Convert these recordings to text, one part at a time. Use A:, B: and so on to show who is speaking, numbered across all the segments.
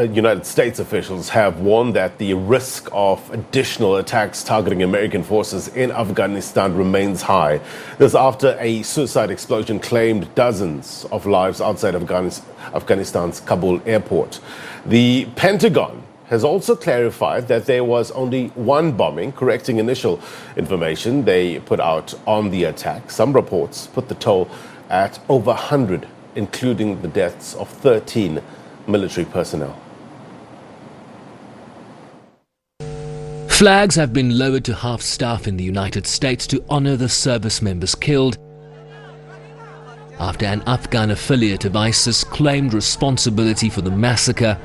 A: United States officials have warned that the risk of additional attacks targeting American forces in Afghanistan remains high. This after a suicide explosion claimed dozens of lives outside Afghanistan's Kabul airport. The Pentagon has also clarified that there was only one bombing, correcting initial information they put out on the attack. Some reports put the toll at over 100, including the deaths of 13 military personnel.
B: Flags have been lowered to half-staff in the United States to honor the service members killed after an Afghan affiliate of ISIS claimed responsibility for the massacre,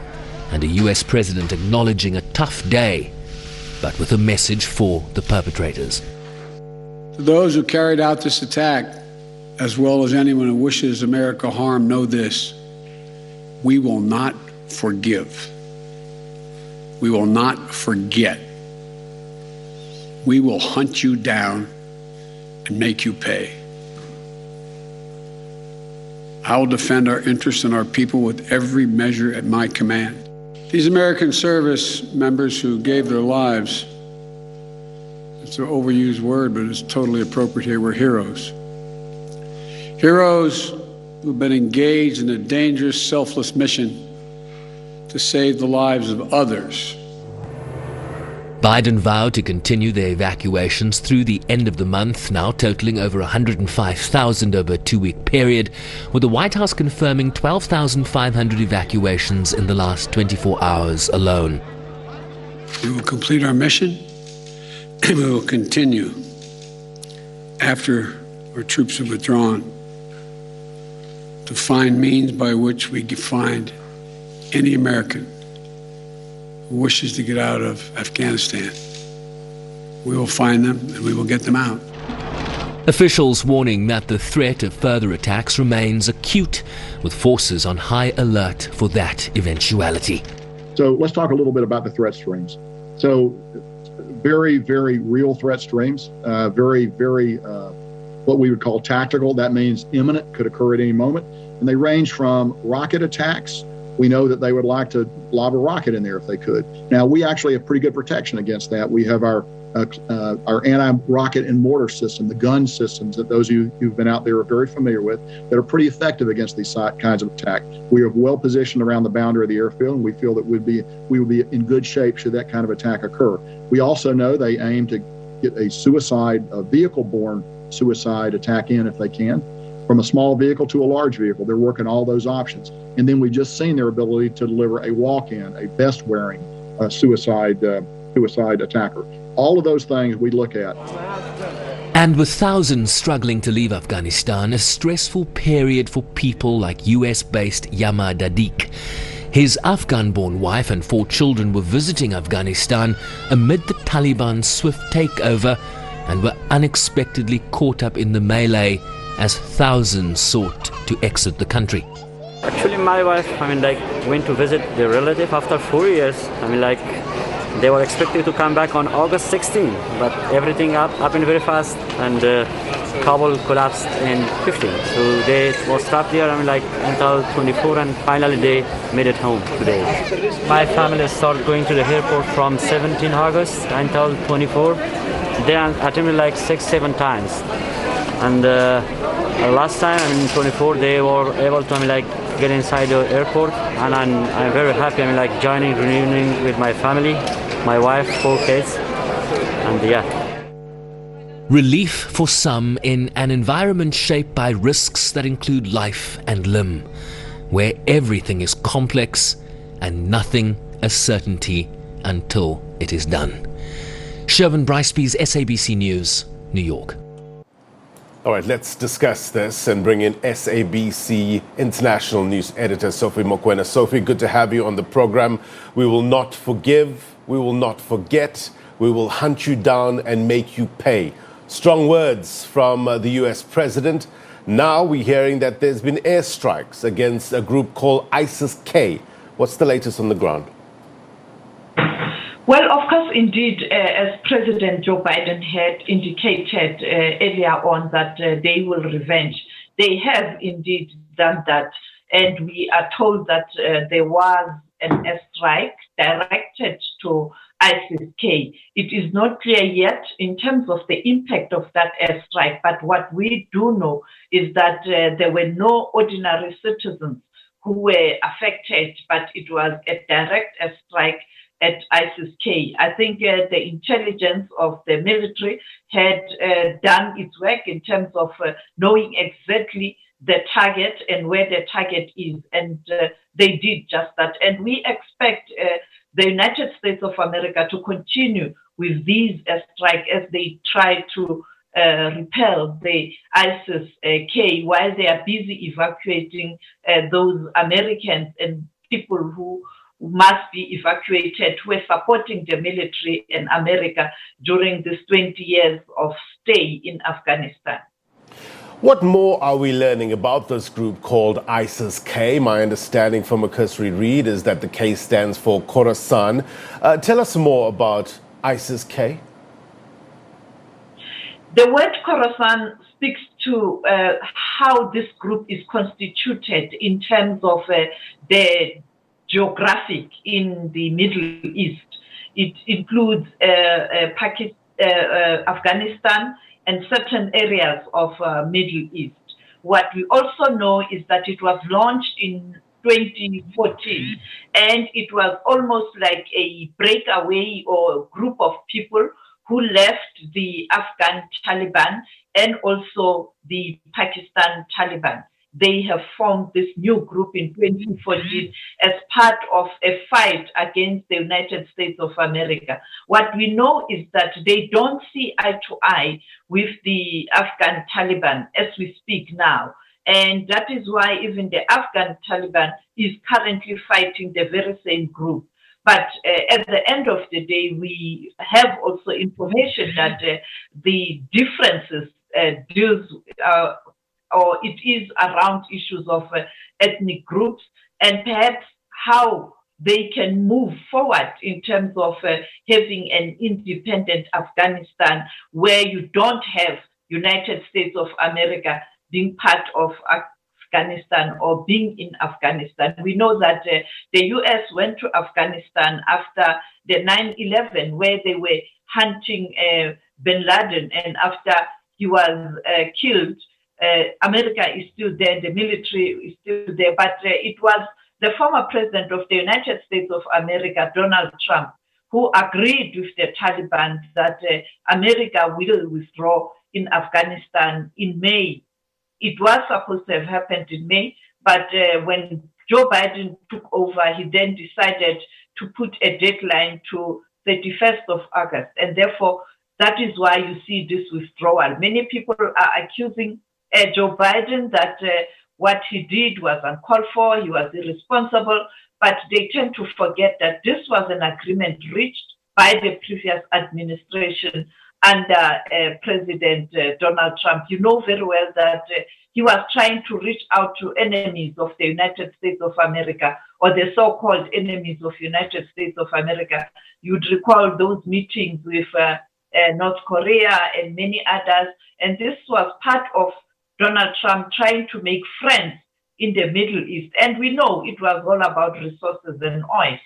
B: and a US president acknowledging a tough day, but with a message for the perpetrators.
C: To those who carried out this attack, as well as anyone who wishes America harm, know this: we will not forgive. We will not forget. We will hunt you down and make you pay. I will defend our interests and our people with every measure at my command. These American service members who gave their lives, it's an overused word, but it's totally appropriate here, were heroes. Heroes who've been engaged in a dangerous, selfless mission to save the lives of others.
B: Biden vowed to continue their evacuations through the end of the month, now totaling over 105,000 over a 2-week period, with the White House confirming 12,500 evacuations in the last 24 hours alone.
C: We will complete our mission, and we will continue after our troops have withdrawn to find means by which we can find any American who wishes to get out of Afghanistan. We will find them and we will get them out.
B: Officials warning that the threat of further attacks remains acute, with forces on high alert for that eventuality.
D: So let's talk a little bit about the threat streams. So very, very real threat streams, very, what we would call tactical. That means imminent, could occur at any moment. And they range from rocket attacks. We know that they would like to lob a rocket in there if they could. Now, we actually have pretty good protection against that. We have our anti-rocket and mortar system, the gun systems that those of you who've been out there are very familiar with, that are pretty effective against these kinds of attack. We are well positioned around the boundary of the airfield, and we feel that we would be in good shape should that kind of attack occur. We also know they aim to get a vehicle-borne suicide attack in if they can, from a small vehicle to a large vehicle. They're working all those options. And then we've just seen their ability to deliver a walk-in, a vest-wearing suicide attacker. All of those things we look at.
B: And with thousands struggling to leave Afghanistan, a stressful period for people like US-based Yama Dadik. His Afghan-born wife and 4 children were visiting Afghanistan amid the Taliban's swift takeover and were unexpectedly caught up in the melee as thousands sought to exit the country.
E: Actually, my wife, went to visit their relative after 4 years. They were expected to come back on August 16, but everything happened very fast, and Kabul collapsed in 15. So they were stuck there, until 24, and finally they made it home today. My family started going to the airport from 17 August until 24. They attempted 6-7 times. And last time, in 24, they were able to get inside the airport, and I'm very happy. Joining, reuniting with my family, my wife, 4 kids, and yeah.
B: Relief for some in an environment shaped by risks that include life and limb, where everything is complex and nothing a certainty until it is done. Shervin Briceby's SABC News, New York.
A: All right, let's discuss this and bring in SABC International News Editor Sophie Mokoena. Sophie, good to have you on the program. We will not forgive, we will not forget, we will hunt you down and make you pay. Strong words from the US president. Now we're hearing that there's been airstrikes against a group called ISIS-K. What's the latest on the ground?
F: Well, of course, indeed, as President Joe Biden had indicated earlier on that they will revenge. They have indeed done that. And we are told that there was an airstrike directed to ISIS-K. It is not clear yet in terms of the impact of that airstrike, but what we do know is that there were no ordinary citizens who were affected, but it was a direct airstrike at ISIS-K. I think the intelligence of the military had done its work in terms of knowing exactly the target and where the target is, and they did just that. And we expect the United States of America to continue with these airstrikes as they try to repel the ISIS-K while they are busy evacuating those Americans and people who must be evacuated, who are supporting the military in America during this 20 years of stay in Afghanistan.
A: What more are we learning about this group called ISIS-K? My understanding from a cursory read is that the K stands for Khorasan. Tell us more about ISIS-K.
F: The word Khorasan speaks to how this group is constituted in terms of the geographic in the Middle East. It includes Pakistan, Afghanistan, and certain areas of Middle East. What we also know is that it was launched in 2014, and it was almost like a breakaway or a group of people who left the Afghan Taliban and also the Pakistan Taliban. They have formed this new group in 2014 as part of a fight against the United States of America. What we know is that they don't see eye to eye with the Afghan Taliban as we speak now. And that is why even the Afghan Taliban is currently fighting the very same group. But at the end of the day, we have also information that the differences or it is around issues of ethnic groups and perhaps how they can move forward in terms of having an independent Afghanistan where you don't have United States of America being part of Afghanistan or being in Afghanistan. We know that the U.S. went to Afghanistan after the 9/11 where they were hunting bin Laden, and after he was killed, America is still there, the military is still there, but it was the former president of the United States of America, Donald Trump, who agreed with the Taliban that America will withdraw in Afghanistan in May. It was supposed to have happened in May, but when Joe Biden took over, he then decided to put a deadline to 31st of August, and therefore that is why you see this withdrawal. Many people are accusing Joe Biden that what he did was uncalled for, he was irresponsible, but they tend to forget that this was an agreement reached by the previous administration under President Donald Trump. You know very well that he was trying to reach out to enemies of the United States of America, or the so-called enemies of the United States of America. You'd recall those meetings with North Korea and many others, and this was part of Donald Trump trying to make friends in the Middle East. And we know it was all about resources and oil.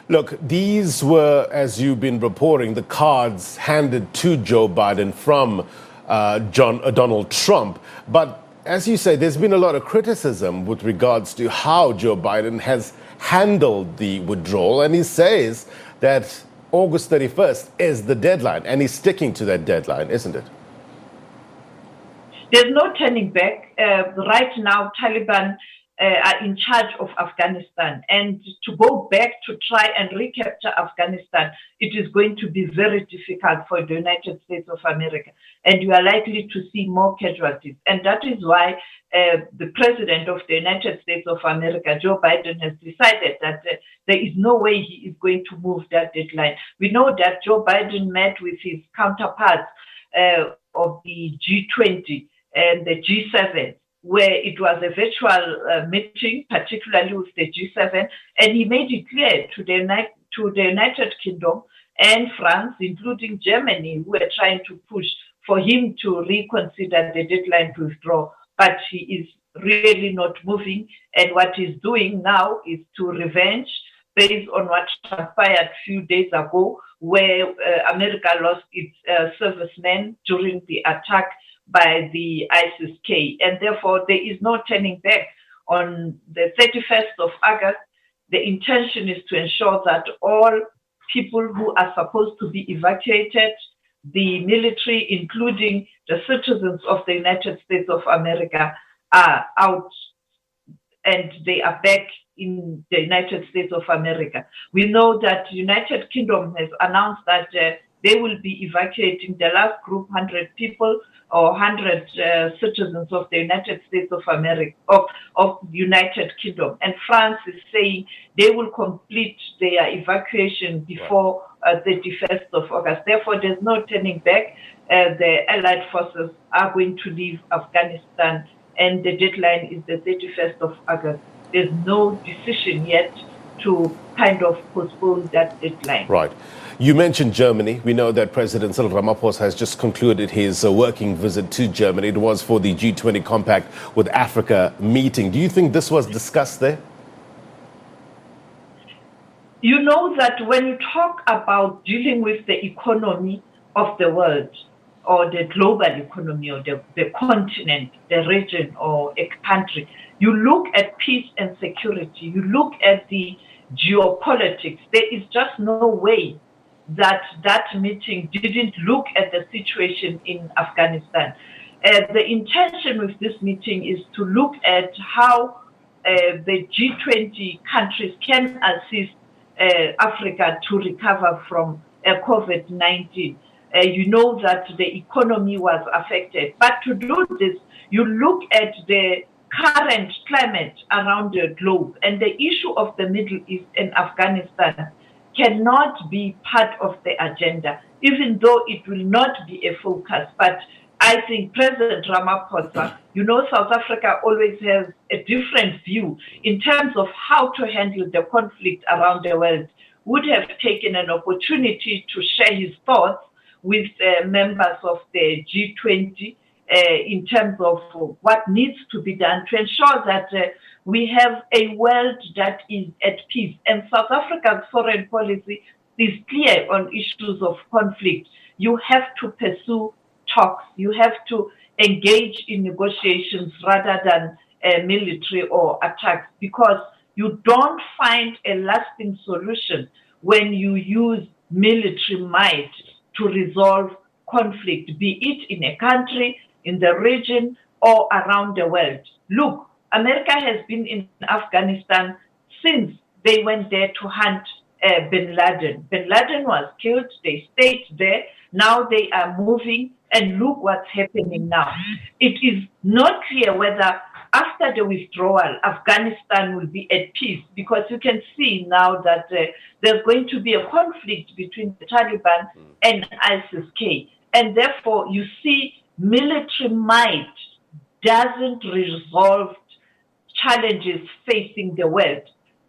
A: Look, these were, as you've been reporting, the cards handed to Joe Biden from Donald Trump. But as you say, there's been a lot of criticism with regards to how Joe Biden has handled the withdrawal. And he says that August 31st is the deadline, and he's sticking to that deadline, isn't it?
F: There's no turning back. Right now, Taliban are in charge of Afghanistan. And to go back to try and recapture Afghanistan, it is going to be very difficult for the United States of America. And you are likely to see more casualties. And that is why the president of the United States of America, Joe Biden, has decided that there is no way he is going to move that deadline. We know that Joe Biden met with his counterparts of the G20 and the G7, where it was a virtual meeting, particularly with the G7, and he made it clear to the United Kingdom and France, including Germany, who were trying to push for him to reconsider the deadline to withdraw. But he is really not moving. And what he's doing now is to revenge based on what transpired a few days ago, where America lost its servicemen during the attack by the ISIS-K. And therefore, there is no turning back. On the 31st of August, the intention is to ensure that all people who are supposed to be evacuated, the military, including the citizens of the United States of America, are out and they are back in the United States of America. We know that the United Kingdom has announced that they will be evacuating the last group, 100 people or 100 citizens of the United States of America, of the United Kingdom. And France is saying they will complete their evacuation before the 1st of August. Therefore, there's no turning back. The Allied forces are going to leave Afghanistan, and the deadline is the 31st of August. There's no decision yet to kind of postpone that deadline.
A: Right. You mentioned Germany. We know that President Cyril Ramaphosa has just concluded his working visit to Germany. It was for the G20 Compact with Africa meeting. Do you think this was discussed there?
F: You know that when you talk about dealing with the economy of the world, or the global economy, or the continent, the region, or a country, you look at peace and security, you look at the geopolitics. There is just no way that meeting didn't look at the situation in Afghanistan. The intention with this meeting is to look at how the G20 countries can assist Africa to recover from COVID-19. You know that the economy was affected. But to do this, you look at the current climate around the globe, and the issue of the Middle East and Afghanistan cannot be part of the agenda, even though it will not be a focus. But I think President Ramaphosa, you know, South Africa always has a different view in terms of how to handle the conflict around the world, would have taken an opportunity to share his thoughts with members of the G20 in terms of what needs to be done to ensure that we have a world that is at peace. And South Africa's foreign policy is clear on issues of conflict. You have to pursue talks. You have to engage in negotiations rather than military or attacks, because you don't find a lasting solution when you use military might to resolve conflict, be it in a country, in the region, or around the world. Look, America has been in Afghanistan since they went there to hunt bin Laden. Bin Laden was killed, they stayed there, now they are moving, and look what's happening now. It is not clear whether after the withdrawal, Afghanistan will be at peace, because you can see now that there's going to be a conflict between the Taliban and ISIS-K. And therefore, you see military might doesn't resolve challenges facing the world.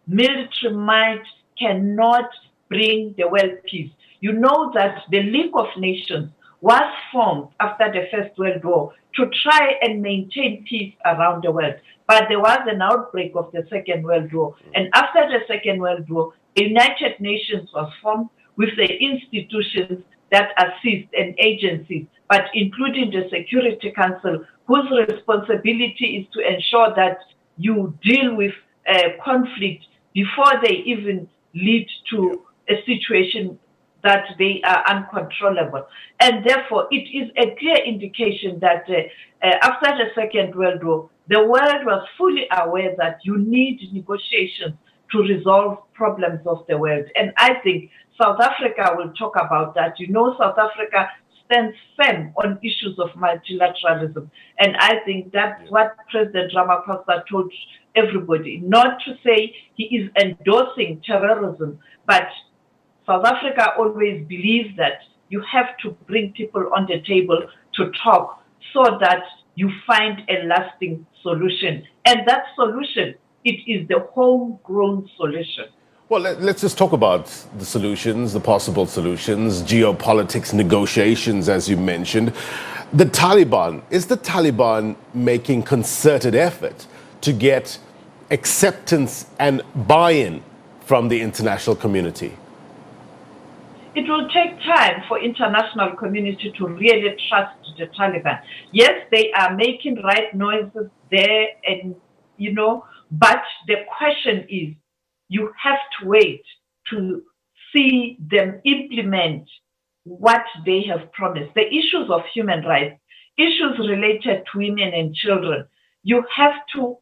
F: Military might cannot bring the world peace. You know that the League of Nations was formed after the First World War to try and maintain peace around the world. But there was an outbreak of the Second World War. And after the Second World War, the United Nations was formed with the institutions that assist and agencies, but including the Security Council, whose responsibility is to ensure that you deal with conflict before they even lead to a situation that they are uncontrollable. And therefore, it is a clear indication that after the Second World War, the world was fully aware that you need negotiations to resolve problems of the world. And I think South Africa will talk about that. You know, South Africa stands firm on issues of multilateralism. And I think that's what President Ramaphosa told everybody, not to say he is endorsing terrorism, but South Africa always believes that you have to bring people on the table to talk so that you find a lasting solution. And that solution, it is the homegrown solution.
A: Well, let's just talk about the solutions, the possible solutions, geopolitics, negotiations, as you mentioned. Is the Taliban making concerted effort to get acceptance and buy-in from the international community?
F: It will take time for international community to really trust the Taliban. Yes, they are making right noises there, and but the question is, you have to wait to see them implement what they have promised. The issues of human rights, issues related to women and children, you have to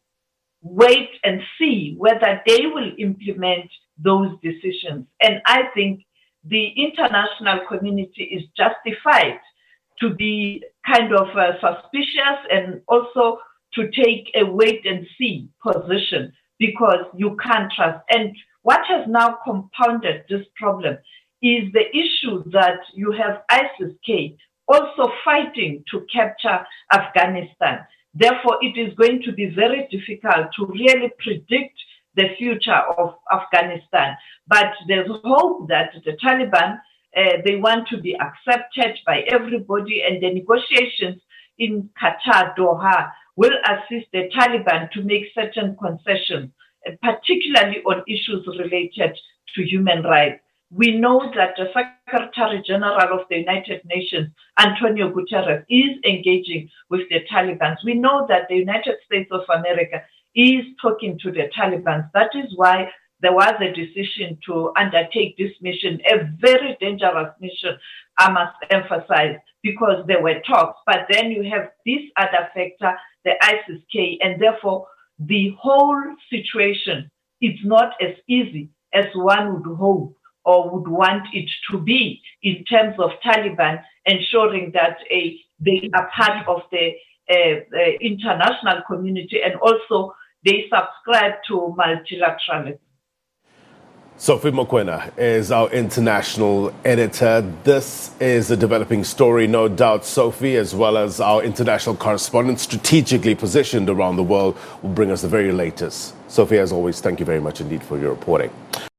F: wait and see whether they will implement those decisions. And I think the international community is justified to be kind of suspicious and also to take a wait and see position, because you can't trust. And what has now compounded this problem is the issue that you have ISIS-K also fighting to capture Afghanistan. Therefore, it is going to be very difficult to really predict the future of Afghanistan. But there's hope that the Taliban, they want to be accepted by everybody, and the negotiations in Qatar, Doha, will assist the Taliban to make certain concessions, particularly on issues related to human rights. We know that the Secretary General of the United Nations, Antonio Guterres, is engaging with the Taliban. We know that the United States of America is talking to the Taliban. That is why there was a decision to undertake this mission, a very dangerous mission, I must emphasize, because there were talks. But then you have this other factor, the ISIS-K, and therefore the whole situation is not as easy as one would hope or would want it to be in terms of Taliban ensuring that they are part of the international community, and also they subscribe to multilateralism.
A: Sophie Mokoena is our international editor. This is a developing story, no doubt. Sophie, as well as our international correspondent, strategically positioned around the world, will bring us the very latest. Sophie, as always, thank you very much indeed for your reporting.